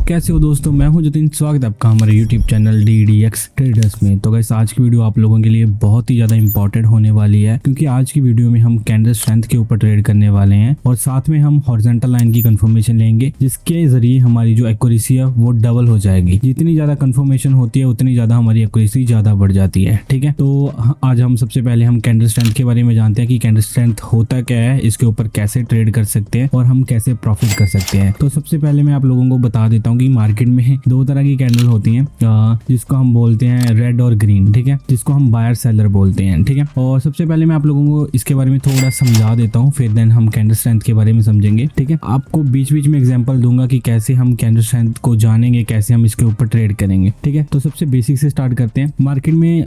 कैसे हो दोस्तों, मैं हूं जतिन। स्वागत है आपका हमारे YouTube चैनल DDX ट्रेडर्स में। तो गाइस आज की वीडियो आप लोगों के लिए बहुत ही ज़्यादा इंपॉर्टेंट होने वाली है, क्योंकि आज की वीडियो में हम कैंडल स्ट्रेंथ के ऊपर ट्रेड करने वाले हैं और साथ में हम हॉरिजॉन्टल लाइन की कंफर्मेशन लेंगे, जिसके जरिए हमारी जो एक्यूरेसी है वो डबल हो जाएगी। जितनी ज़्यादा कंफर्मेशन होती है उतनी ज़्यादा हमारी एक्यूरेसी ज़्यादा बढ़ जाती है। ठीक है, तो आज हम सबसे पहले हम कैंडल स्ट्रेंथ के बारे में जानते हैं कि कैंडल स्ट्रेंथ होता क्या है, इसके ऊपर कैसे ट्रेड कर सकते हैं और हम कैसे प्रॉफिट कर सकते हैं। तो सबसे पहले मैं आप लोगों को बता देता हूँ कि मार्केट में दो तरह की कैंडल होती हैं, जिसको हम बोलते हैं रेड और ग्रीन। ठीक है, जिसको हम बायर सेलर बोलते हैं। ठीक है, और सबसे पहले मैं आप लोगों को इसके बारे में थोड़ा समझा देता हूँ, फिर देन हम कैंडल स्ट्रेंथ के बारे में समझेंगे। ठीक है, आपको बीच बीच में एग्जांपल दूंगा कि कैसे हम कैंडल स्ट्रेंथ को जानेंगे, कैसे हम इसके ऊपर ट्रेड करेंगे। ठीक है, तो सबसे बेसिक से स्टार्ट करते हैं। मार्केट में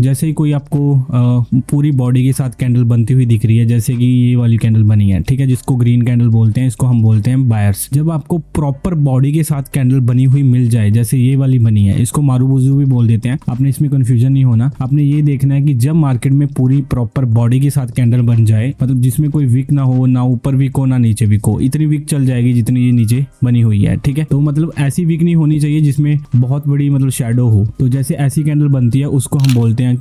जैसे ही कोई आपको पूरी बॉडी के साथ कैंडल बनती हुई दिख रही है, जैसे कि ये वाली कैंडल बनी है, ठीक है, जिसको ग्रीन कैंडल बोलते हैं, इसको हम बोलते हैं बायर्स। जब आपको प्रॉपर बॉडी के साथ कैंडल बनी हुई मिल जाए, जैसे ये वाली बनी है, इसको मारूबुजू भी बोल देते हैं। आपने इसमें कंफ्यूजन नहीं होना, आपने ये देखना है कि जब मार्केट में पूरी प्रॉपर बॉडी के साथ कैंडल बन जाए, मतलब जिसमें कोई विक ना हो, ना ऊपर विक हो ना नीचे विक हो, इतनी विक चल जाएगी जितनी ये नीचे बनी हुई है। ठीक है, तो मतलब ऐसी विक नहीं होनी चाहिए जिसमें बहुत बड़ी मतलब शेडो हो। तो जैसे ऐसी कैंडल बनती है उसको हम बोलते हैं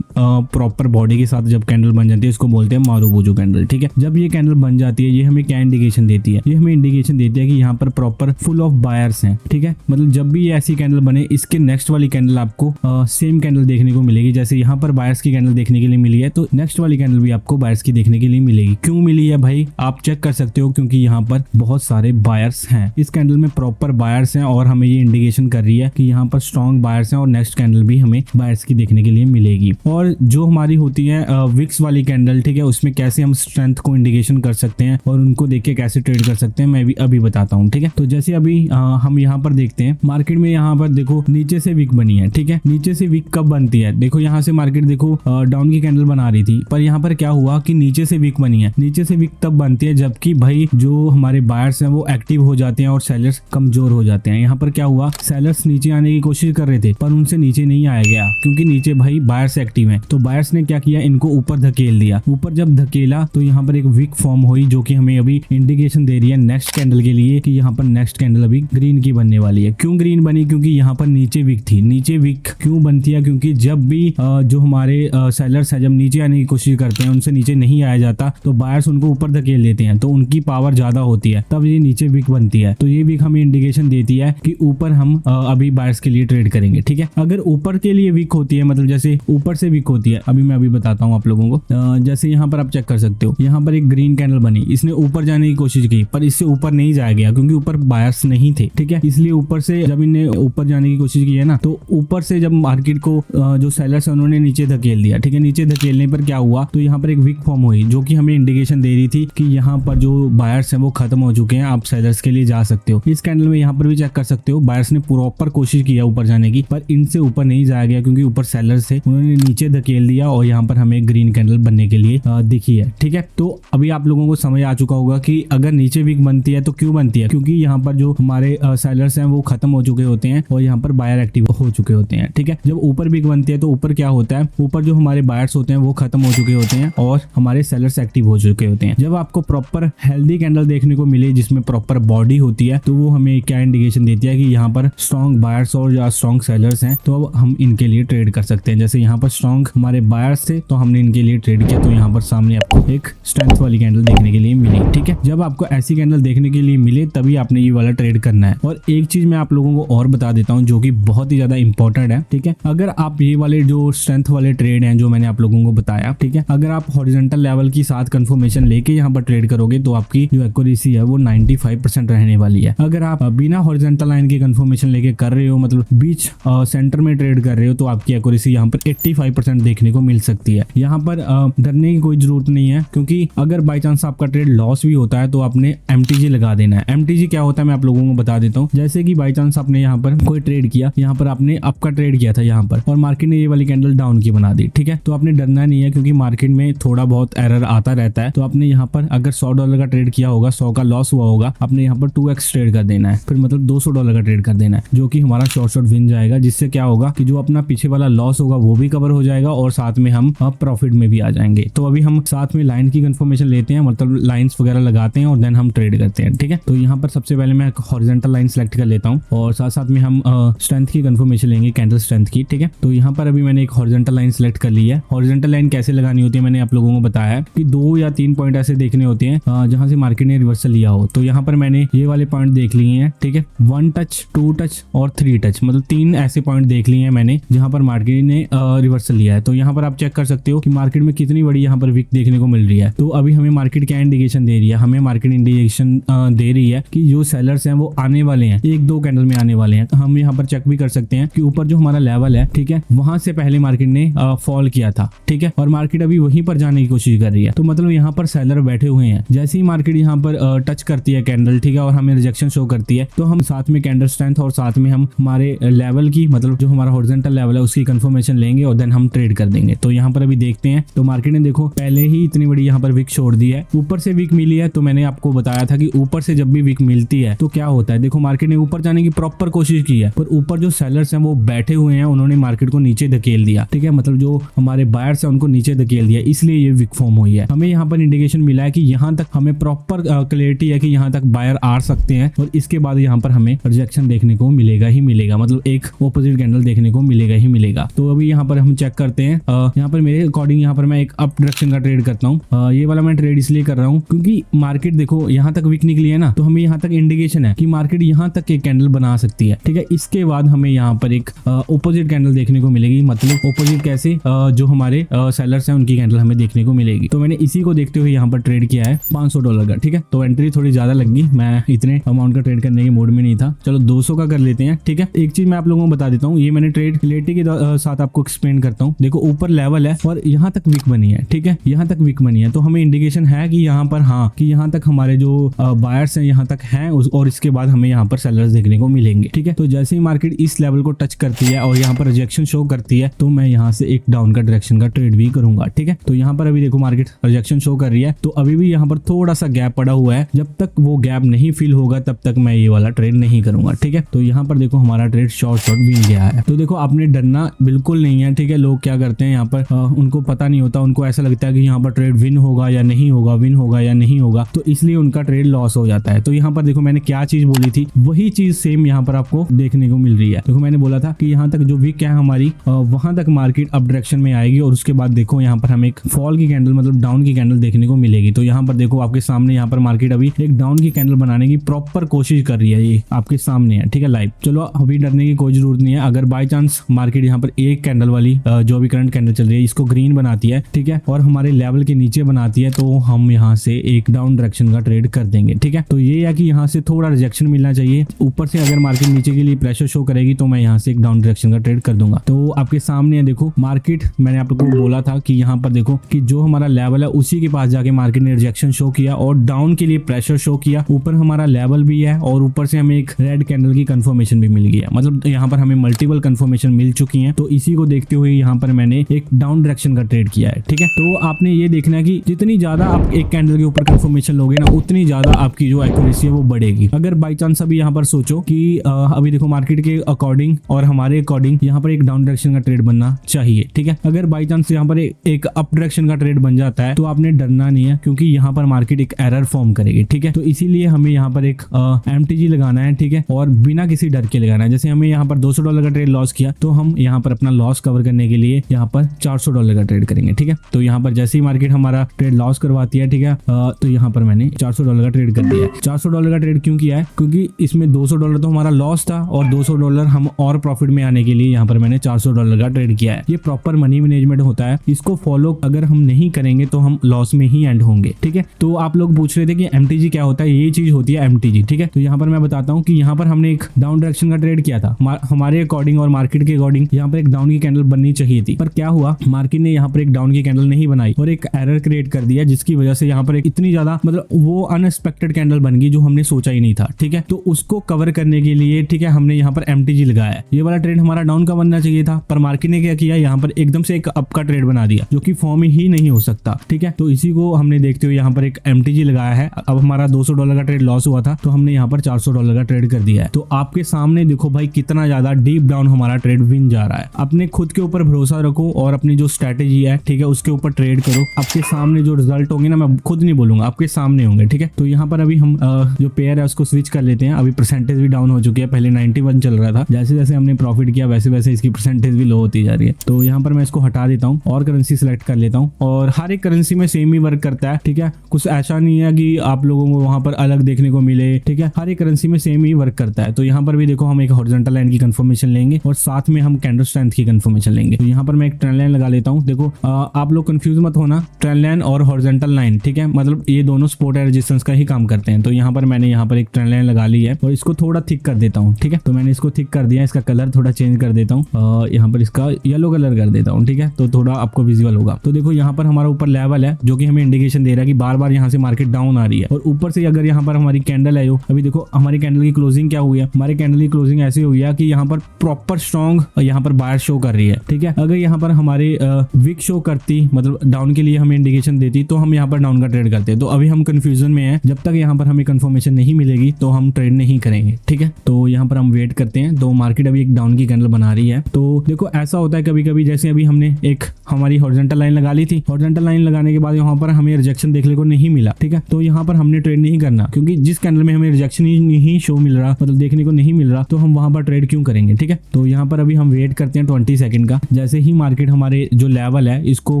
प्रॉपर बॉडी के साथ जब कैंडल बन जाती है इसको बोलते हैं मारूबुजू कैंडल। ठीक है, जब ये कैंडल बन जाती है ये हमें क्या इंडिकेशन देती है? ये हमें इंडिकेशन देती है कि यहाँ पर प्रॉपर फुल ऑफ बायर्स हैं। ठीक है, मतलब जब भी ये ऐसी कैंडल बने, इसके नेक्स्ट वाली कैंडल आपको सेम कैंडल देखने को मिलेगी। जैसे यहाँ पर बायर्स की कैंडल देखने के लिए मिली है, तो नेक्स्ट वाली कैंडल भी आपको बायर्स की देखने के लिए मिलेगी। क्यों मिली है भाई, आप चेक कर सकते हो, क्योंकि यहाँ पर बहुत सारे बायर्स हैं। इस कैंडल में प्रॉपर बायर्स हैं और हमें ये इंडिकेशन कर रही है कि यहाँ पर स्ट्रॉन्ग बायर्स हैं और नेक्स्ट कैंडल भी हमें बायर्स की देखने के लिए मिलेगी। और जो हमारी होती है विक्स वाली कैंडल, ठीक है, उसमें कैसे हम स्ट्रेंथ को इंडिकेशन कर सकते हैं और उनको देख के कैसे ट्रेड कर सकते हैं, मैं भी अभी बताता हूँ। ठीक है, तो जैसे अभी हम यहाँ पर देखते हैं मार्केट में, यहाँ पर देखो नीचे से विक बनी है। ठीक है, नीचे से विक कब बनती है? देखो यहाँ से मार्केट देखो डाउन की कैंडल बना रही थी, पर यहाँ पर क्या हुआ कि नीचे से विक बनी है। नीचे से विक तब बनती है जबकि भाई जो हमारे बायर्स हैं वो एक्टिव हो जाते हैं और सेलर्स कमजोर हो जाते हैं। यहाँ पर क्या हुआ, सेलर्स नीचे आने की कोशिश कर रहे थे पर उनसे नीचे नहीं आया गया, क्योंकि नीचे भाई बायर्स एक्टिव हैं। तो बायर्स ने क्या किया, इनको ऊपर धकेल दिया। ऊपर जब धकेला तो यहाँ पर एक विक फॉर्म हुई, जो कि हमें अभी इंडिकेशन दे रही है नेक्स्ट कैंडल के लिए कि यहाँ पर नेक्स्ट कैंडल अभी ग्रीन की बनने वाली है। क्यों ग्रीन बनी? क्योंकि यहाँ पर नीचे विक थी। नीचे विक क्यों बनती है? क्योंकि जब भी जो हमारे सेलर्स है जब नीचे आने की कोशिश करते हैं, उनसे नीचे नहीं आया जाता, तो बायर्स उनको ऊपर धकेल देते हैं, तो उनकी पावर ज्यादा होती है, तब ये नीचे विक बनती है। तो ये विक हमें इंडिकेशन देती है कि ऊपर हम अभी बायर्स के लिए ट्रेड करेंगे। ठीक है, अगर ऊपर के लिए विक होती है, मतलब जैसे ऊपर से विक होती है, मैं अभी बताता हूँ आप लोगों को। जैसे यहाँ पर आप चेक कर सकते हो, यहाँ पर एक ग्रीन कैंडल बनी, इसने ऊपर जाने की कोशिश की पर इससे ऊपर नहीं जाया गया, क्योंकि ऊपर बायर्स नहीं थे। ठीक है, इसलिए ऊपर से जब इन्हें ऊपर जाने की कोशिश की है ना, तो ऊपर से जब मार्केट को जो सेलर्स है उन्होंने नीचे धकेल दिया। ठीक है, नीचे धकेलने पर क्या हुआ, तो यहाँ पर एक विक फॉर्म हुई, जो कि हमें इंडिकेशन दे रही थी कि यहाँ पर जो बायर्स हैं वो खत्म हो चुके हैं, आप सेलर्स के लिए जा सकते हो। इस कैंडल में यहाँ पर भी चेक कर सकते हो, बायर्स ने प्रॉपर कोशिश किया ऊपर जाने की, पर इनसे ऊपर नहीं जाया गया, क्योंकि ऊपर सेलर्स थे, उन्होंने नीचे धकेल दिया और यहाँ पर हमें ग्रीन कैंडल बनने के लिए दिखी है। ठीक है, तो अभी आप लोगों को समझ आ चुका होगा कि अगर नीचे विक बनती है तो क्यों बनती है, क्योंकि यहाँ पर जो हमारे सेलर्स हैं वो खत्म हो चुके होते हैं और यहाँ पर बायर एक्टिव हो चुके होते हैं। ठीक है, जब ऊपर विक बनती है तो ऊपर क्या होता है, ऊपर जो हमारे बायर्स होते हैं वो खत्म हो चुके होते हैं और हमारे सेलर्स एक्टिव हो चुके होते हैं। जब आपको प्रॉपर हेल्दी कैंडल देखने को मिले जिसमें प्रॉपर बॉडी होती है, तो वो हमें क्या इंडिकेशन देती है कि यहाँ पर स्ट्रॉन्ग बायर्स और या स्ट्रॉन्ग सेलर्स हैं, तो अब हम इनके लिए ट्रेड कर सकते हैं। जैसे यहाँ पर स्ट्रॉन्ग हमारे बायर्स थे तो हमने इनके लिए ट्रेड किया, तो यहाँ पर सामने आपको एक स्ट्रेंथ वाली कैंडल देखने के लिए मिली। ठीक है, जब आपको ऐसी कैंडल देखने के लिए मिले तभी आपने ये वाला ट्रेड करना है। और एक चीज मैं आप लोगों को और बता देता हूँ जो कि बहुत ही ज्यादा इंपॉर्टेंट है। ठीक है, अगर आप ये वाले जो स्ट्रेंथ वाले ट्रेड हैं जो मैंने आप लोगों को बताया, ठीक है, अगर आप हॉरिजॉन्टल लेवल की साथ कंफर्मेशन लेके यहाँ पर ट्रेड करोगे तो आपकी जो एक्यूरेसी है वो 95% रहने वाली है। अगर आप बिना हॉरिजॉन्टल लाइन की कंफर्मेशन लेके कर रहे हो, मतलब बीच सेंटर में ट्रेड कर रहे हो, तो आपकी एक्यूरेसी यहाँ पर 85% देखने को मिल सकती है। यहाँ पर डरने की कोई जरूरत नहीं है, क्योंकि अगर बाई चांस आपका ट्रेड लॉस भी होता है तो आपने MTG लगा देना है। MTG क्या होता है मैं आप लोगों को बता देता हूँ। जैसे कि बाई चांस आपने यहाँ पर कोई ट्रेड किया, यहाँ पर आपने आपका ट्रेड किया था यहाँ पर, और मार्केट ने ये वाली कैंडल डाउन की बना दी। ठीक है, तो आपने डरना नहीं है, क्योंकि मार्केट में थोड़ा बहुत एरर आता रहता है। तो आपने यहाँ पर अगर $100 का ट्रेड किया होगा, 100 का लॉस हुआ होगा, आपने यहाँ पर 2x ट्रेड कर देना है, फिर मतलब $200 का ट्रेड कर देना है, जो कि हमारा शॉर्ट विन जाएगा। जिससे क्या होगा कि जो अपना पीछे वाला लॉस होगा वो भी कवर हो जाएगा और साथ में हम प्रॉफिट में भी आ जाएंगे। तो अभी हम साथ में लाइन की कंफर्मेशन लेते हैं, मतलब लाइंस वगैरह लगाते हैं और देन हम ट्रेड करते हैं। ठीक है, तो यहाँ पर सबसे पहले मैं हॉरिजॉन्टल लाइन सेलेक्ट सिलेक्ट कर लेता हूँ और साथ साथ में हम स्ट्रेंथ की कंफर्मेशन लेंगे, कैंडल स्ट्रेंथ की। ठीक है, तो यहाँ पर अभी मैंने एक हॉरिजॉन्टल लाइन सिलेक्ट कर ली है। हॉरिजॉन्टल लाइन कैसे लगानी होती है मैंने आप लोगों को बताया है कि 2 या 3 पॉइंट ऐसे देखने होते हैं जहां से मार्केट ने रिवर्सल लिया हो। तो यहाँ पर मैंने ये वाले पॉइंट देख लिए हैं। ठीक है, 1 टच, 2 टच और 3 टच, मतलब 3 ऐसे पॉइंट देख लिए हैं मैंने जहां पर मार्केट ने रिवर्सल लिया है। तो यहाँ पर आप चेक कर सकते हो कि मार्केट में कितनी बड़ी यहाँ पर विक देखने को मिल रही है। तो अभी हमें मार्केट क्या इंडिकेशन दे रही है, हमें मार्केट इंडिकेशन दे रही है कि जो सेलर्स हैं वो आने वाले हैं, 1-2 कैंडल में आने वाले हैं। तो हम यहाँ पर चेक भी कर सकते हैं कि ऊपर जो हमारा लेवल है, ठीक है, वहां से पहले मार्केट ने फॉल किया था। ठीक है, और मार्केट अभी वहीं पर जाने की कोशिश कर रही है। तो मतलब यहाँ पर सेलर बैठे हुए हैं। जैसे ही मार्केट यहाँ पर टच करती है कैंडल, ठीक है, और हमें रिजेक्शन शो करती है, तो हम साथ में कैंडल स्ट्रेंथ और साथ में हम हमारे लेवल की, मतलब जो हमारा हॉरिजॉन्टल लेवल है उसकी कंफर्मेशन लेंगे और देन हम ट्रेड कर देंगे। तो यहाँ पर अभी देखते हैं, तो मार्केट ने देखो पहले ही इतनी बड़ी यहाँ पर विक छोड़ दी है। ऊपर से विक मिली है, तो मैंने आपको बताया था कि ऊपर से जब भी विक मिलती है तो क्या होता है। देखो मार्केट ने ऊपर जाने की प्रॉपर कोशिश की है, पर ऊपर जो सेलर्स हैं वो बैठे हुए हैं, उन्होंने मार्केट को नीचे धकेल दिया। ठीक है, मतलब जो हमारे बायर्स हैं उनको नीचे धकेल दिया, इसलिए ये विक फॉर्म हुई है। हमें यहाँ पर इंडिकेशन मिला है कि यहाँ तक हमें प्रॉपर क्लियरिटी है कि यहाँ तक बायर आ सकते हैं और इसके बाद यहाँ पर हमें रिजेक्शन देखने को मिलेगा ही मिलेगा, मतलब एक ऑपोजिट कैंडल देखने को मिलेगा ही मिलेगा। तो अभी यहाँ पर हम चेक करते हैं। यहाँ पर मेरे अकॉर्डिंग यहाँ पर मैं एक अप डायरेक्शन का ट्रेड करता हूँ। ये वाला मैं ट्रेड इसलिए कर रहा हूँ क्योंकि मार्केट देखो यहाँ तक विक निकली है ना, तो हमें यहाँ तक इंडिकेशन है कि मार्केट यहाँ तक एक कैंडल बना सकती है। ठीक है, इसके बाद हमें यहाँ पर एक ऑपोजिट कैंडल देखने को मिलेगी, मतलब ऑपोजिट कैसे, जो हमारे सेलर्स हैं उनकी कैंडल हमें देखने को मिलेगी। तो मैंने इसी को देखते हुए यहाँ पर ट्रेड किया है $500 का। ठीक है, तो एंट्री थोड़ी ज्यादा लगी, मैं इतने अमाउंट का ट्रेड करने के मूड में नहीं था। चलो 200 का कर लेते हैं। ठीक है, एक चीज मैं आप लोगों को बता देता हूँ, ये मैंने ट्रेड क्लियरिटी के साथ आपको एक्सप्लेन करता हूँ। देखो ऊपर लेवल है और यहाँ तक विक बनी है। ठीक है, यहाँ तक विक बनी है, तो हमें इंडिकेशन है कि यहाँ पर हाँ, कि यहाँ तक हमारे जो बायर्स हैं यहाँ तक हैं और इसके बाद हमें यहाँ पर सेलर्स देखने को मिलेंगे। ठीक है, तो जैसे ही मार्केट इस लेवल को टच करती है और यहाँ पर रिजेक्शन शो करती है, तो मैं यहाँ से एक डाउन का डायरेक्शन का ट्रेड भी करूंगा। ठीक है, तो यहाँ पर अभी देखो मार्केट रिजेक्शन शो कर रही है, तो अभी भी यहाँ पर थोड़ा सा गैप पड़ा हुआ है। जब तक वो गैप नहीं फिल होगा तब तक मैं ये वाला ट्रेड नहीं करूंगा। ठीक है, तो यहाँ पर देखो हमारा ट्रेड शॉर्ट विन गया है। तो देखो आपने डरना बिल्कुल नहीं है। ठीक है, लोग क्या करते हैं यहाँ पर, उनको पता नहीं होता, उनको ऐसा लगता है कि यहाँ पर ट्रेड विन होगा या नहीं होगा, विन होगा या नहीं होगा, तो इसलिए उनका ट्रेड लॉस हो जाता है। तो यहाँ पर देखो मैंने क्या चीज बोली थी, वही चीज सेम यहाँ पर आपको देखने को मिल रही है। देखो मैंने बोला था कि यहाँ तक जो विक है हमारी, वहां तक मार्केट अप डायरेक्शन में आएगी और उसके बाद देखो यहाँ पर हमें एक फॉल की कैंडल, मतलब डाउन की कैंडल देखने को मिलेगी। तो यहाँ पर देखो आपके सामने यहाँ पर मार्केट अभी एक डाउन की कैंडल बनाने की प्रॉपर कोशिश कर रही है, ये आपके सामने है। ठीक है, लाइव। चलो अभी डरने की कोई जरूरत नहीं है। अगर बाय चांस मार्केट यहाँ पर एक कैंडल वाली जो अभी करंट कैंडल चल रही है इसको ग्रीन बनाती है, ठीक है, और हमारे लेवल के नीचे बनाती है, तो हम यहाँ से एक डाउन डायरेक्शन का ट्रेड कर देंगे। ठीक है, तो ये है कि यहाँ से थोड़ा रिजेक्शन मिलना चाहिए। ऊपर से अगर मार्केट नीचे के लिए प्रेशर शो करेगी तो मैं यहाँ से एक डाउन डायरेक्शन का ट्रेड कर दूंगा। तो आपके सामने है देखो मार्केट, मैंने आप लोगों को बोला था कि यहाँ पर देखो कि जो हमारा लेवल है उसी के पास जाके मार्केट ने रिजेक्शन शो किया और डाउन के लिए प्रेशर शो किया। ऊपर हमारा लेवल भी है और ऊपर से हमें एक रेड कैंडल की कंफर्मेशन भी मिल गई है, मतलब यहाँ पर हमें मल्टीपल कंफर्मेशन मिल चुकी है। तो इसी को देखते हुए यहाँ पर मैंने एक डाउन डायरेक्शन का ट्रेड किया है। ठीक है, तो आपने ये देखना है कि जितनी ज्यादा आप एक कैंडल के ऊपर कंफर्मेशन लोगे ना, उतनी ज्यादा आपकी जो एक्यूरेसी है वो बढ़ेगी। अगर बाई चांस अभी यहाँ पर सोचो कि अभी देखो मार्केट के अकॉर्डिंग और हमारे अकॉर्डिंग यहाँ पर एक डाउन डायरेक्शन का ट्रेड बनना चाहिए। ठीक है, अगर बाई चांस यहाँ पर एक अप डायरेक्शन का ट्रेड बन जाता है तो आपने डरना नहीं है, क्योंकि यहाँ पर मार्केट एक एरर फॉर्म करेगी। ठीक है, तो इसीलिए हमें यहाँ पर एक MTG लगाना है। ठीक है, और बिना किसी डर के लगाना है। जैसे हमें यहाँ पर $200 का ट्रेड लॉस किया, तो हम यहाँ पर अपना लॉस कवर करने के लिए यहाँ पर $400 का ट्रेड करेंगे। ठीक है, तो यहाँ पर जैसे ही मार्केट हमारा ट्रेड लॉस करवाती है, ठीक है, तो यहाँ पर मैंने $400 का ट्रेड कर दिया है। $400 का ट्रेड क्यों किया है? क्योंकि इसमें $200 तो हमारा लॉस था और $200 हम और प्रॉफिट में आने के लिए यहाँ पर मैंने $400 का ट्रेड किया है। ये प्रॉपर मनी मैनेजमेंट होता है, इसको फॉलो अगर हम नहीं करेंगे तो हम लॉस में ही एंड होंगे। ठीक है, तो आप लोग पूछ रहे थे कि MTG क्या होता है, ये चीज होती है MTG। ठीक है, तो यहाँ पर मैं बताता हूँ कि यहाँ पर हमने एक डाउन डायरेक्शन का ट्रेड किया था हमारे अकॉर्डिंग और मार्केट के अकॉर्डिंग यहाँ पर एक डाउन की कैंडल बननी चाहिए थी, पर क्या हुआ, मार्केट ने यहाँ पर एक डाउन की कैंडल नहीं बनाई और एक एरर क्रिएट कर दिया, जिसकी वजह से यहाँ पर एक इतनी ज्यादा मतलब वो अनएक्सपेक्टेड कैंडल बन गई जो हमने सोचा ही नहीं था। ठीक है, तो उसको कवर करने के लिए ठीक है हमने यहाँ पर MTG लगाया। ये वाला ट्रेड हमारा डाउन का बनना चाहिए था, पर मार्केट ने क्या किया, यहाँ पर एकदम से एक अप का ट्रेड बना दिया जो कि फॉर्म ही नहीं हो सकता। ठीक है, तो इसी को हमने देखते हुए यहाँ पर एक MTG लगाया है। अब हमारा $200 का ट्रेड लॉस हुआ था, तो हमने यहाँ पर $400 का ट्रेड कर दिया है। तो आपके सामने देखो भाई कितना ज्यादा डीप डाउन हमारा ट्रेड विन जा रहा है। अपने खुद के ऊपर भरोसा रखो और अपनी जो स्ट्रेटेजी है ठीक है उसके ऊपर ट्रेड करो। आपके सामने जो रिजल्ट होंगे ना, मैं खुद नहीं बोलूंगा, आपके सामने होंगे। ठीक है, तो यहाँ पर अभी हम जो पेयर है उसको स्विच कर लेते हैं। अभी परसेंटेज भी डाउन हो चुकी है। पहले 91 चल रहा था, जैसे जैसे हमने प्रॉफिट किया वैसे वैसे इसकी परसेंटेज भी लो होती जा रही है। तो यहाँ पर मैं इसको हटा देता हूँ और करेंसी सेलेक्ट कर लेता हूँ, और हर एक करेंसी में सेम ही वर्क करता है, ठीक है। कुछ ऐसा नहीं है कि आप लोगों को वहां पर अलग देखने को मिले, ठीक है। हर एक करेंसी में सेम ही वर्क करता है। तो यहाँ पर भी देखो हम एक हॉरिजॉन्टल लाइन की कंफर्मेशन लेंगे और साथ में हम कैंडल स्ट्रेंथ की कंफर्मेशन लेंगे। तो यहाँ पर मैं एक ट्रेंड लाइन लगा लेता हूँ। देखो आप लोग कंफ्यूज मत होना, ट्रेंड लाइन और हॉरिजॉन्टल लाइन, ठीक है, मतलब ये दोनों सपोर्ट एंड रेजिस्टेंस का ही काम करते हैं। तो यहाँ पर मैंने यहाँ पर एक ट्रेंड लाइन लगा ली है और इसको थोड़ा थिक कर देता हूँ, ठीक है। तो मैंने इसको थिक कर दिया, इसका कलर थोड़ा चेंज कर देता हूँ, यहाँ पर इसका येलो कलर कर देता हूँ, ठीक है, तो थोड़ा आपको विजुअल होगा। तो देखो यहाँ पर हमारा ऊपर लेवल है जो कि हमें इंडिकेशन दे रहा है कि बार बार यहाँ से मार्केट डाउन आ रही है, और ऊपर से अगर यहाँ पर हमारी कैंडल है, अभी देखो हमारी कैंडल की क्लोजिंग क्या हुई है, हमारी कैंडल की क्लोजिंग ऐसी हुई है कि यहाँ पर प्रॉपर स्ट्रॉन्ग यहाँ पर बायर शो कर रही है, ठीक है। अगर यहाँ पर हमारे विक शो करती, मतलब डाउन के लिए हमें इंडिकेशन देती, तो हम यहाँ पर डाउन का ट्रेड करते। तो अभी हम कंफ्यूजन में हैं, जब तक यहाँ पर हमें कंफर्मेशन नहीं मिलेगी तो हम ट्रेड नहीं करेंगे, ठीक है। तो यहाँ पर हम वेट करते हैं। तो मार्केट अभी एक डाउन की कैंडल बना रही है। तो देखो ऐसा होता है कभी कभी, जैसे अभी हमने एक हमारी हॉरिजॉन्टल लाइन लगा ली थी, हॉरिजॉन्टल लाइन लगाने के बाद यहाँ पर हमें रिजेक्शन देखने को नहीं मिला, ठीक है। तो यहाँ पर हमने ट्रेड नहीं करना, क्योंकि जिस कैंडल में हमें रिजेक्शन ही नहीं शो मिल रहा, मतलब देखने को नहीं मिल रहा, तो हम वहां पर ट्रेड क्यों करेंगे, ठीक है। तो यहाँ पर अभी हम वेट करते हैं 20 सेकंड का। जैसे ही मार्केट हमारे जो लेवल है इसको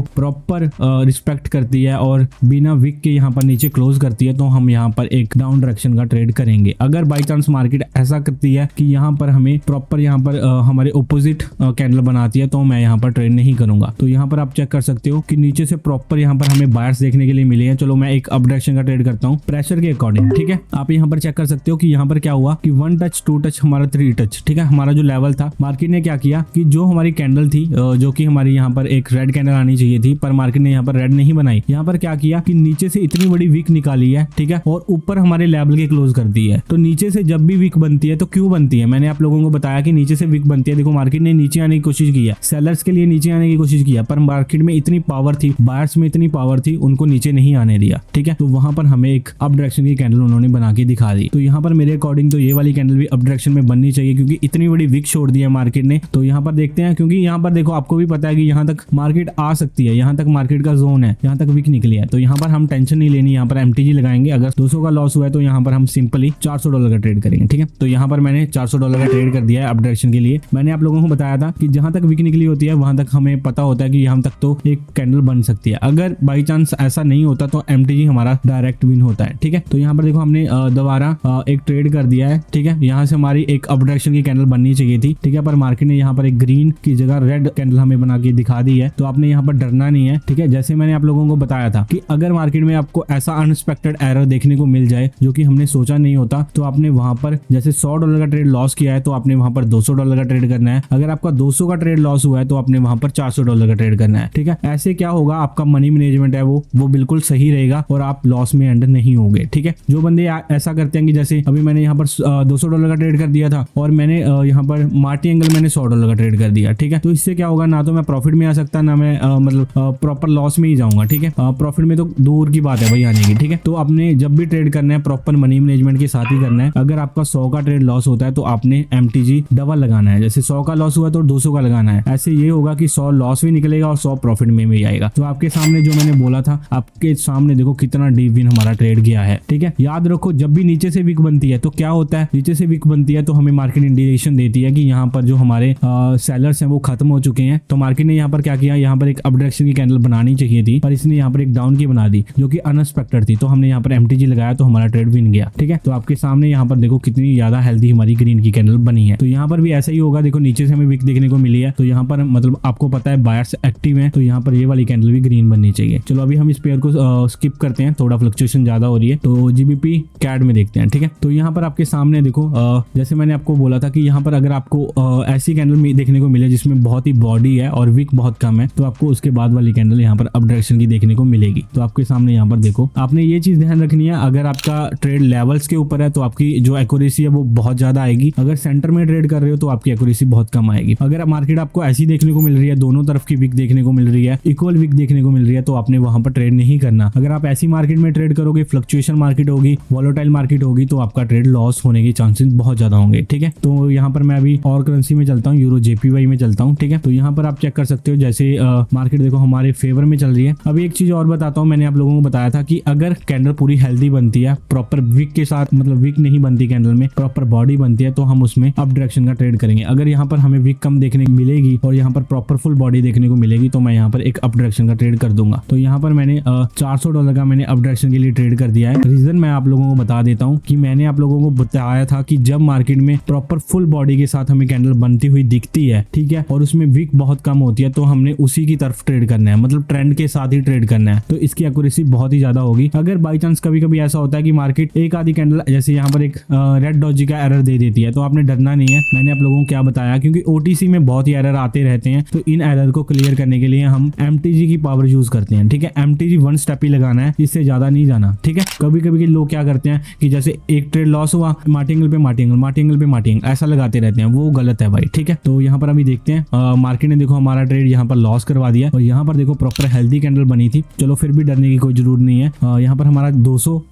प्रॉपर रिस्पेक्ट करती है और बिना विक के यहाँ पर नीचे क्लोज करती है, तो हम यहाँ पर एक डाउन डायरेक्शन का ट्रेड करेंगे। अगर बाई चांस मार्केट ऐसा करती है कि यहाँ पर हमें प्रॉपर यहाँ पर हमारे ऑपोजिट कैंडल बनाती है, तो मैं यहाँ पर ट्रेड नहीं करूंगा। तो यहाँ पर आप चेक कर सकते हो कि नीचे से प्रॉपर यहाँ पर हमें बायर्स देखने के लिए मिले हैं। चलो मैं एक अप डायरेक्शन का ट्रेड करता हूँ प्रेशर के अकॉर्डिंग, ठीक है। आप यहाँ पर चेक कर सकते हो कि यहाँ पर क्या हुआ कि 1 टच 2 टच हमारा 3 टच, ठीक है। हमारा जो लेवल था, मार्केट ने क्या किया कि जो हमारी कैंडल थी, जो कि हमारी यहाँ पर एक रेड कैंडल आनी चाहिए थी, पर मार्केट ने यहाँ पर रेड नहीं बनाई। यहाँ पर क्या किया कि नीचे से इतनी बड़ी वीक निकाली है, ठीक है, और ऊपर हमारे लेवल के क्लोज कर दी है। तो नीचे से जब भी वीक बनती है तो क्यों बनती है, मैंने आप लोगों को बताया कि नीचे से वीक बनती है। देखो मार्केट ने नीचे आने की कोशिश की है, सेलर्स के लिए नीचे आने की कोशिश की है, पर मार्केट में इतनी पावर थी, बायर्स में इतनी पावर थी, उनको नीचे नहीं आने दिया, ठीक है। तो वहां पर हमें एक अप डायरेक्शन की कैंडल उन्होंने बना के दिखा दी। तो यहाँ पर मेरे अकॉर्डिंग तो ये वाली कैंडल भी अप डायरेक्शन में बननी चाहिए, क्योंकि इतनी बड़ी विक छोड़ दी है मार्केट ने। तो यहाँ पर देखते हैं, क्योंकि यहाँ पर देखो आपको भी पता है कि यहाँ तक मार्केट आ सकती है, यहाँ तक मार्केट का जोन है, यहाँ तक विक निकली है। तो यहाँ पर हम टेंशन नहीं लेनी, यहाँ पर एमटीजी लगाएंगे। अगर 200 का लॉस हुआ है तो यहाँ पर हम सिंपली $400 का ट्रेड करेंगे, ठीक है। तो यहाँ पर मैंने $400 का ट्रेड कर दिया है अप डायरेक्शन के लिए। मैंने आप लोगों को बताया था कि जहां तक विक निकली होती है वहां तक हमें पता होता है कि यहाँ तक तो एक कैंडल बन सकती है। अगर बाई चांस ऐसा नहीं होता तो एमटीजी हमारा डायरेक्ट विन होता है, ठीक है। तो यहाँ पर देखो हमने दोबारा एक ट्रेड कर दिया है, ठीक है। यहाँ से हमारी एक अप डायरेक्शन की कैंडल बननी चाहिए थी, ठीक है, पर मार्केट ने यहाँ पर एक ग्रीन की जगह रेड कैंडल हमें बना के दिखा दी है। तो आपने यहाँ पर डरना नहीं है, ठीक है। जैसे मैंने आप लोगों को बताया था कि अगर मार्केट में आपको ऐसा अनएक्सपेक्टेड एरर देखने को मिल जाए जो कि हमने सोचा नहीं होता, तो आपने वहां पर जैसे $100 का ट्रेड लॉस किया है तो आपने वहां पर $200 का ट्रेड करना है। अगर आपका 200 का ट्रेड लॉस हुआ है तो आपने वहां पर $400 का ट्रेड करना है, ठीक है। ऐसे क्या होगा, आपका मनी मैनेजमेंट है वो बिल्कुल सही रहेगा और आप लॉस में एंड नहीं होंगे, ठीक है। जो बंदे ऐसा करते हैं कि जैसे अभी मैंने यहाँ पर $200 का ट्रेड कर दिया था और मैंने यहाँ पर मार्टी एंगल मैंने $100 का ट्रेड कर दिया, ठीक है। तो इससे क्या होगा, ना तो मैं प्रॉफिट में आ सकता, ना मैं मतलब प्रॉपर लॉस में ही जाऊंगा, ठीक है। प्रॉफिट में तो दूर की बात है भाई आने की, ठीक है। तो आपने जब भी ट्रेड करना है प्रॉपर मनी मैनेजमेंट के साथ ही करना है। अगर आपका 100 का ट्रेड लॉस होता है तो आपने एमटीजी डबल लगाना है, जैसे 100 का लॉस हुआ तो 200 का लगाना है। ऐसे ये होगा कि 100 लॉस भी निकलेगा और 100 प्रॉफिट में भी आएगा। तो आपके सामने जो मैंने बोला था, आपके सामने देखो कितना डीप विन हमारा ट्रेड गया है, ठीक है। याद रखो जब भी नीचे से विक बनती है तो क्या होता है, नीचे से विक बनती है तो हमें मार्केट इंडिकेशन देती है कि यहाँ पर जो हमारे सेलर्स हैं वो खत्म हो चुके हैं। तो मार्केट ने यहाँ पर क्या किया, यहाँ पर एक अप डायरेक्शन की कैंडल बनानी चाहिए थी, पर इसने यहाँ पर एक डाउन की बना दी जो कि अनएक्सपेक्टेड थी। तो हमने यहाँ पर एमटीजी लगाया तो हमारा ट्रेड विन गया, ठीक है। तो आपके सामने यहाँ पर देखो कितनी ज्यादा हेल्दी हमारी ग्रीन की कैंडल बनी है। तो यहाँ पर भी ऐसा ही होगा, देखो नीचे से हमें विक देखने को मिली है तो यहाँ पर मतलब आपको पता है बायर्स एक्टिव हैं, तो यहाँ पर ये वाली कैंडल भी ग्रीन बननी चाहिए। चलो अभी हम इस पेयर को स्किप करते हैं, थोड़ा फ्लक्चुएशन ज्यादा हो रही है। तो जीबीपी कैड में देखते हैं, ठीक है। तो यहाँ पर आपके सामने देखो जैसे मैंने आपको बोला था कि यहाँ पर अगर आपको ऐसी कैंडल देखने को मिले जिसमें बहुत ही बॉडी है और विक बहुत कम है, तो आपको उसके बाद वाली कैंडल यहाँ पर अप डायरेक्शन की देखने को मिलेगी। तो आपके सामने यहाँ पर देखो, आपने ये चीज ध्यान रखनी है, अगर आपका ट्रेड लेवल्स के ऊपर है तो आपकी जो एक्यूरेसी है वो बहुत ज्यादा आएगी। अगर सेंटर में ट्रेड कर रहे हो तो आपकी एक्यूरेसी बहुत कम आएगी। अगर मार्केट आपको ऐसी देखने को मिल रही है, दोनों तरफ की विक देखने को मिल रही है, इक्वल विक देखने को मिल रही है, तो आपने वहां पर ट्रेड नहीं करना। अगर आप ऐसी मार्केट में ट्रेड करोगे, फ्लक्चुएशन मार्केट होगी, वॉलेटाइल मार्केट होगी, तो आपका ट्रेड लॉस होने के चांसेस बहुत ज्यादा होंगे, ठीक है। तो यहाँ पर मैं अभी और करेंसी में चलता हूँ, यूरो जेपीवाई में चलता हूँ, ठीक है। तो यहाँ पर आप चेक कर सकते हो जैसे मार्केट देखो हमारे फेवर में चल रही है। अभी एक चीज और बताता हूँ, मैंने आप लोगों को बताया था कि अगर कैंडल पूरी हेल्दी बनती है, प्रॉपर विक के साथ, मतलब विक नहीं बनती बनती कैंडल में प्रॉपर बॉडी बनती है तो हम उसमें अप डायरेक्शन का ट्रेड करेंगे। अगर यहाँ पर हमें विक कम देखने को मिलेगी और यहाँ पर प्रॉपर फुल बॉडी देखने को मिलेगी तो मैं यहाँ पर एक अप डायरेक्शन का ट्रेड कर दूंगा। तो यहाँ पर मैंने $400 का मैंने अप डायरेक्शन के लिए ट्रेड कर दिया है। रीजन मैं आप लोगों को बता देता हूँ कि मैंने आप लोगों को बताया था कि जब मार्केट में प्रॉपर फुल बॉडी के साथ हमें कैंडल बनती हुई दिखती है, ठीक है, और उसमें विक बहुत कम होती है तो हमने उसी की तरफ ट्रेड करना है, मतलब ट्रेंड के साथ ही ट्रेड करना है। तो इसकी एक्यूरेसी बहुत ही ज्यादा होगी। अगर बाई चांस कभी कभी ऐसा होता है कि मार्केट एक आधी कैंडल जैसे यहाँ पर एक रेड डॉजी का एरर दे देती है तो आपने डरना नहीं है। मैंने आप लोगों को क्या बताया, क्योंकि ओटीसी में बहुत ही एरर आते रहते हैं तो इन एरर को क्लियर करने के लिए हम एमटीजी की पावर यूज करते हैं, ठीक है। एमटीजी वन स्टेप ही लगाना है, इससे ज्यादा नहीं जाना, ठीक है। कभी कभी के लोग क्या करते हैं कि जैसे एक ट्रेड लॉस हुआ, मार्टिंगल पे मार्टिंगल, मार्टिंगल पे मार्टिंगल ऐसा लगाते रहते हैं, वो गलत है भाई, ठीक है। तो यहाँ पर अभी देखते हैं मार्केट ने देखो हमारा ट्रेड यहाँ पर लॉस करवा दिया और यहाँ पर देखो प्रॉपर हेल्दी कैंडल बनी थी। चलो फिर भी डरने की कोई जरूरत नहीं है। यहाँ पर हमारा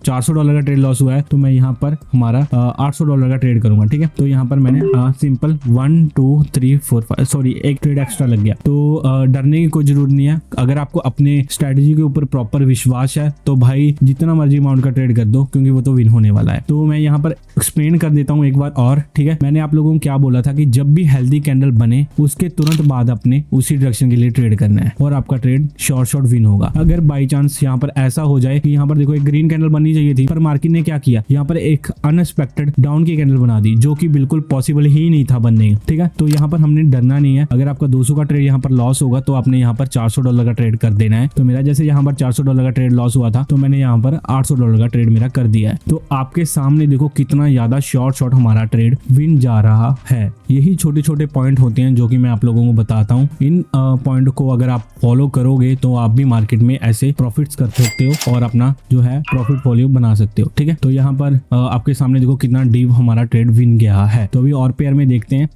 $400 का ट्रेड लॉस हुआ है तो मैं यहाँ पर हमारा $800 का ट्रेड करूंगा, ठीक है। तो यहाँ पर मैंने सिंपल 1 2 3 4 5 सॉरी एक ट्रेड एक्स्ट्रा लग गया। तो डरने की कोई जरूरत नहीं है। अगर आपको अपने स्ट्रेटेजी के ऊपर प्रॉपर विश्वास है तो भाई जितना मर्जी अमाउंट का ट्रेड कर दो, क्योंकि वो तो विन होने वाला है। तो मैं यहाँ पर एक्सप्लेन कर देता हूँ एक बार और, ठीक है। मैंने आप लोगों को क्या बोला था कि जब भी हेल्दी कैंडल बने उसके तुरंत बाद अपने उसी डायरेक्शन के लिए ट्रेड करना है और आपका ट्रेड शॉर्ट विन होगा। अगर बाई चांस यहाँ पर ऐसा हो जाए कि यहाँ पर देखो एक ग्रीन कैंडल बननी चाहिए थी पर मार्केट ने क्या किया, यहाँ पर एक अनएक्सपेक्टेड डाउन की कैंडल बना दी जो कि बिल्कुल पॉसिबल ही नहीं था बनने का, ठीक है। तो यहाँ पर हमने डरना नहीं है। अगर आपका 200 का ट्रेड यहाँ पर लॉस होगा तो आपने यहाँ पर $400 का ट्रेड कर देना है। तो मेरा जैसे यहाँ पर $400 का ट्रेड लॉस हुआ था तो मैंने यहाँ पर $800 का ट्रेड मेरा कर दिया है। तो आपके सामने देखो कितना ज्यादा शॉर्ट हमारा ट्रेड विन जा रहा है। यही छोटे छोटे पॉइंट होते हैं जो कि मैं आप लोगों को बताता हूँ। इन पॉइंट को अगर आप फॉलो करोगे तो आप भी मार्केट में ऐसे प्रॉफिट्स कर सकते हो और अपना जो है प्रॉफिट फॉलियो बना सकते हो, ठीक है। तो यहाँ पर आपके सामने देखो कितना डीप हमारा ट्रेड विन गया है। तो अभी और पेयर में देखते हैं,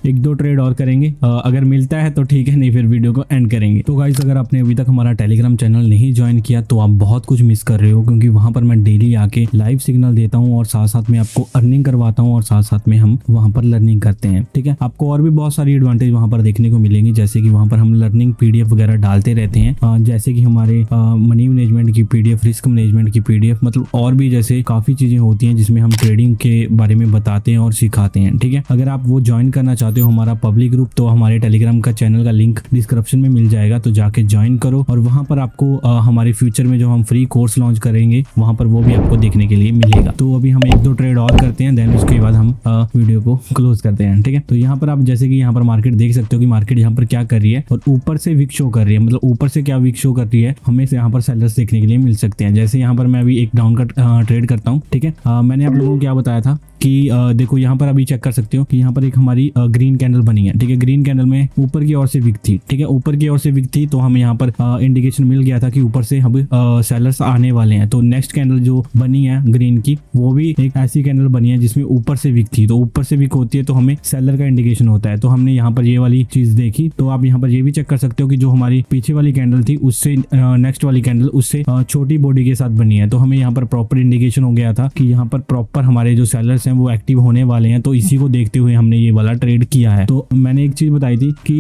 एक दो ट्रेड और करेंगे, अगर मिलता है तो ठीक है, नहीं फिर वीडियो को एंड करेंगे। तो गाइस अगर आपने अभी तक हमारा टेलीग्राम चैनल नहीं ज्वाइन किया तो आप बहुत कुछ मिस कर रहे हो, क्योंकि वहां पर मैं डेली आके लाइव सिग्नल देता हूँ और साथ साथ में आपको अर्निंग करवाता हूँ और साथ साथ में हम वहां पर लर्निंग करते हैं, ठीक है। आपको और भी बहुत सारी एडवांटेज वहां पर देखने को मिलेंगी, जैसे कि वहां पर हम लर्निंग पीडीएफ वगैरह डालते रहते हैं, जैसे कि हमारे मनी मैनेजमेंट की पीडीएफ, रिस्क मैनेजमेंट की पीडीएफ, मतलब और भी जैसे काफी चीजें होती हैं जिसमें हम ट्रेडिंग के बारे में बताते हैं और सिखाते हैं, ठीक है। अगर आप वो ज्वाइन करना चाहते हो हमारा पब्लिक ग्रुप तो हमारे टेलीग्राम का चैनल का लिंक डिस्क्रिप्शन में मिल जाएगा, तो जाके ज्वाइन करो और वहां पर आपको हमारे फ्यूचर में जो हम फ्री कोर्स लॉन्च करेंगे वहां पर वो भी आपको देखने के लिए मिलेगा। तो अभी हम एक दो ट्रेड और करते हैं, देन उसके बाद हम वीडियो को क्लोज करते हैं, ठीक है। तो यहाँ पर आप जैसे कि यहाँ पर मार्केट देख सकते हो कि मार्केट यहाँ पर क्या कर रही है और ऊपर से विक शो कर रही है, मतलब ऊपर से क्या विक शो कर रही है हमें यहाँ पर सेलर्स देखने के लिए मिल सकते हैं। जैसे यहाँ पर मैं अभी एक डाउन का ट्रेड करता हूँ, ठीक है। मैंने आप लोगों को क्या बताया था कि देखो यहाँ पर अभी चेक कर सकते हो कि यहाँ पर एक हमारी ग्रीन कैंडल बनी है, ठीक है। ग्रीन कैंडल में ऊपर की ओर से विक थी, ठीक है, ऊपर की ओर से विक थी तो हमें यहाँ पर इंडिकेशन मिल गया था कि ऊपर से हम सेलर्स आने वाले हैं। तो नेक्स्ट कैंडल जो बनी है ग्रीन की वो भी एक ऐसी कैंडल बनी है जिसमें ऊपर से विक थी, तो ऊपर से विक होती है तो हमें सेलर का इंडिकेशन होता है। तो हमने यहाँ पर ये वाली चीज देखी। तो आप यहाँ पर ये भी चेक कर सकते हो कि जो हमारी पीछे वाली कैंडल थी उससे नेक्स्ट वाली कैंडल उससे छोटी बॉडी के साथ बनी है, तो हमें यहाँ पर प्रॉपर इंडिकेशन हो गया था कि यहाँ पर प्रॉपर हमारे जो सेलर्स हैं वो एक्टिव होने वाले हैं। तो इसी को देखते हुए हमने ये वाला ट्रेड किया है। तो मैंने एक चीज बताई थी कि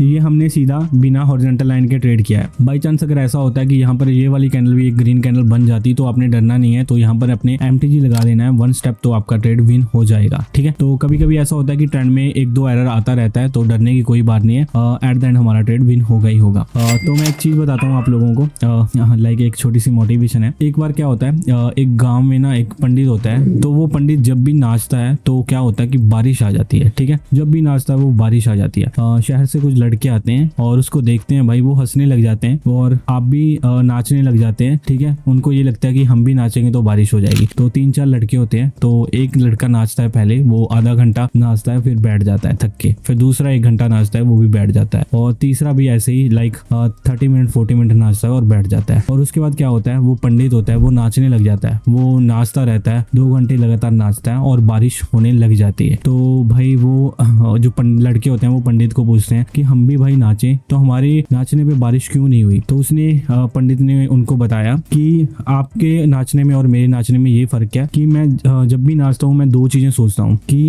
ये हमने सीधा बिना हॉरिजॉन्टल लाइन के ट्रेड किया है। बाई चांस अगर ऐसा होता है कि यहाँ पर ये वाली कैंडल भी एक ग्रीन कैंडल बन जाती तो आपने डरना नहीं है, तो यहाँ पर अपने एमटीजी लगा देना है 1 स्टेप, तो आपका ट्रेड विन हो जाएगा, ठीक है। तो कभी कभी ऐसा होता है कि ट्रेंड में एक दो एरर आता रहता है, तो डरने की कोई बात नहीं है, एट द एंड हमारा ट्रेड विन होगा ही होगा। तो मैं एक चीज बताता हूँ आप लोगों को, लाइक एक छोटी सी मोटिवेशन है। एक बार क्या होता है, एक गाँव में ना एक पंडित होता है, तो वो पंडित जब भी नाचता है तो क्या होता है कि बारिश आ जाती है, ठीक है। जब भी नाचता है वो बारिश आ जाती है। शहर से कुछ लड़के आते हैं और उसको देखते हैं, भाई वो हंसने लग जाते हैं और आप भी नाचने लग जाते हैं, ठीक है। उनको ये लगता है कि हम भी नाचेंगे तो बारिश हो जाएगी। तो 3-4 लड़के होते हैं, तो एक लड़का नाचता है, पहले वो आधा घंटा नाचता है फिर बैठ जाता है थक के, फिर दूसरा 1 घंटा नाचता है वो भी बैठ जाता है, और तीसरा भी ऐसे ही लाइक 30 मिनट 40 मिनट नाचता है और बैठ जाता है। और उसके बाद क्या होता है, वो पंडित होता है वो नाचने लग जाता है, वो नाचता रहता है 2 घंटे लगातार नाचता है और बारिश होने लग जाती है। तो भाई वो जो लड़के होते हैं वो पंडित को पूछते हैं कि हम भी भाई नाचे, तो हमारे नाचने पे बारिश क्यों नहीं हुई। तो उसने पंडित ने उनको बताया कि आपके नाचने में और मेरे नाचने में ये फर्क है कि मैं जब भी नाचता हूँ मैं 2 चीजें सोचता हूँ कि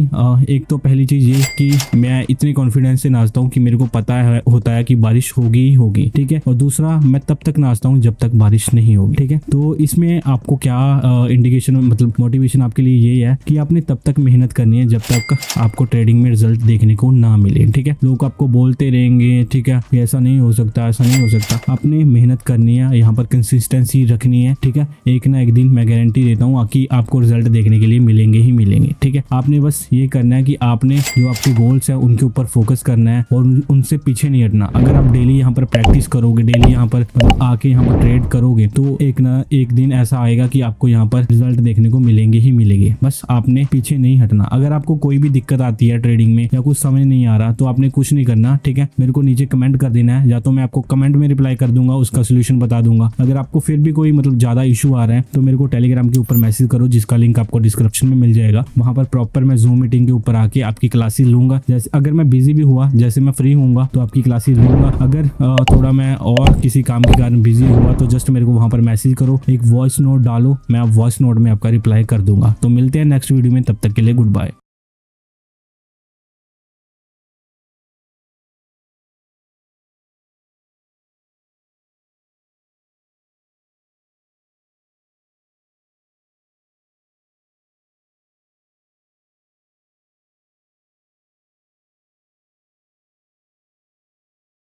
एक तो पहली पहली चीज ये कि मैं इतने कॉन्फिडेंस से नाचता हूँ कि मेरे को पता होता है कि बारिश होगी ही होगी, ठीक है। और दूसरा, मैं तब तक नाचता हूँ जब तक बारिश नहीं होगी, ठीक है। तो इसमें आपको क्या इंडिकेशन मतलब मोटिवेशन आपके लिए ये है कि आपने तब तक मेहनत करनी है जब तक आपको ट्रेडिंग में रिजल्ट देखने को ना मिले, ठीक है। लोग आपको बोलते रहेंगे, ठीक है, ऐसा नहीं हो सकता, ऐसा नहीं हो सकता। आपने मेहनत करनी है, यहाँ पर कंसिस्टेंसी रखनी है, ठीक है। एक ना एक दिन मैं गारंटी देता हूँ कि आपको रिजल्ट देखने के लिए मिलेंगे ही मिलेंगे, ठीक है। आपने बस ये करना है कि आपने जो आपके गोल्स है उनके ऊपर फोकस करना है और उनसे पीछे नहीं हटना। अगर आप डेली यहाँ पर प्रैक्टिस करोगे, डेली यहाँ पर आके यहाँ पर ट्रेड करोगे, तो एक ना एक दिन ऐसा आएगा कि आपको यहाँ पर रिजल्ट देखने को मिलेंगे ही मिलेंगे। बस आपने पीछे नहीं हटना। अगर आपको कोई भी दिक्कत आती है ट्रेडिंग में या कुछ समझ नहीं आ रहा, तो आपने कुछ नहीं करना, ठीक है। मेरे को नीचे कमेंट कर देना है, या तो मैं आपको कमेंट में रिप्लाई कर दूंगा, उसका सोल्यूशन बता दूंगा। अगर आपको फिर भी कोई मतलब ज्यादा इशू आ रहा है तो मेरे को टेलीग्राम के ऊपर मैसेज करो, जिसका लिंक आपको डिस्क्रिप्शन में मिल जाएगा। वहां पर प्रॉपर मैं जूम मीटिंग के ऊपर आके आपकी क्लासेस लूंगा। जैसे अगर मैं बिजी भी हुआ, जैसे मैं फ्री होऊंगा तो आपकी क्लासेस लूंगा। अगर थोड़ा मैं और किसी काम के कारण बिजी हुआ तो जस्ट मेरे को वहां पर मैसेज करो, एक वॉइस नोट डालो, मैं वॉइस नोट में आपका रिप्लाई कर दूंगा। तो मिलते हैं नेक्स्ट वीडियो में, तब तक के लिए गुड बाय।